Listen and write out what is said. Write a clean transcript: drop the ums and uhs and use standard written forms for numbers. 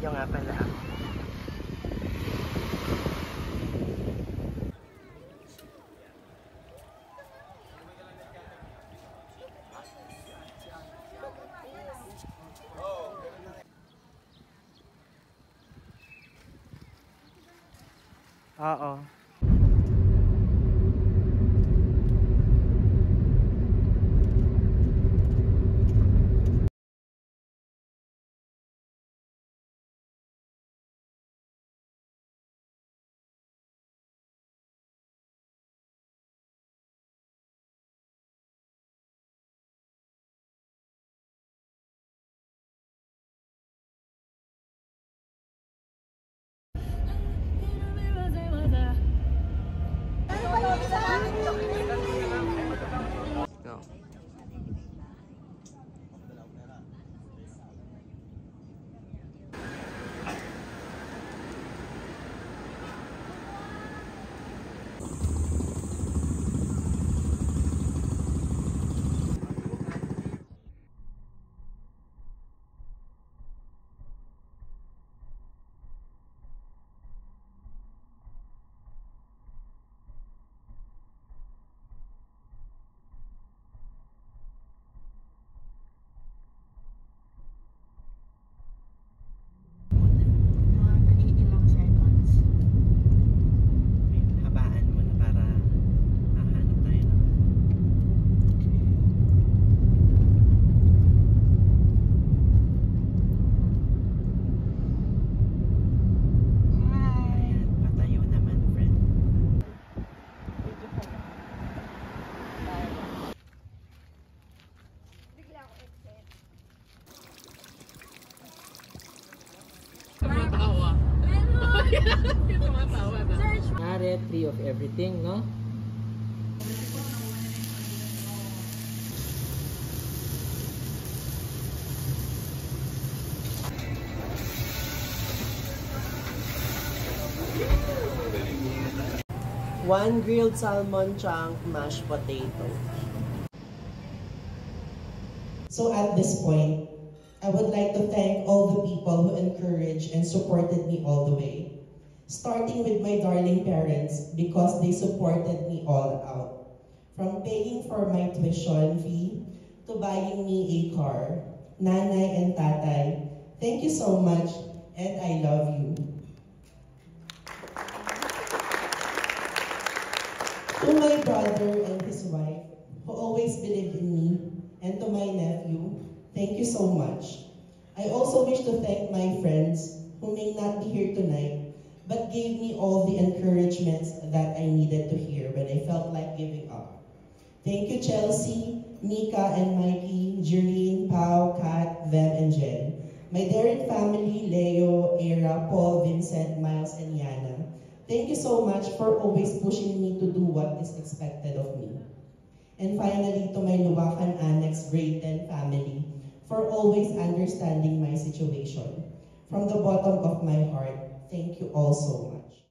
nagbablog-video nga pala ako. Oo. Go. Nare, free of everything, no? One grilled salmon chunk, mashed potato. So at this point, I would like to thank all the people who encouraged and supported me all the way. Starting with my darling parents because they supported me all out. From paying for my tuition fee to buying me a car. Nanay and tatay, thank you so much and I love you. To my brother and his wife who always believed in me, and to my nephew, thank you so much. I also wish to thank my friends who may not be here tonight but gave me all the encouragements that I needed to hear when I felt like giving up. Thank you, Chelsea, Mika and Mikey, Jereen, Pao, Kat, Vem, and Jen. My Darren family, Leo, Era, Paul, Vincent, Miles, and Yana. Thank you so much for always pushing me to do what is expected of me. And finally, to my Luwakan Annex Grade 10 family, for always understanding my situation. From the bottom of my heart, thank you all so much.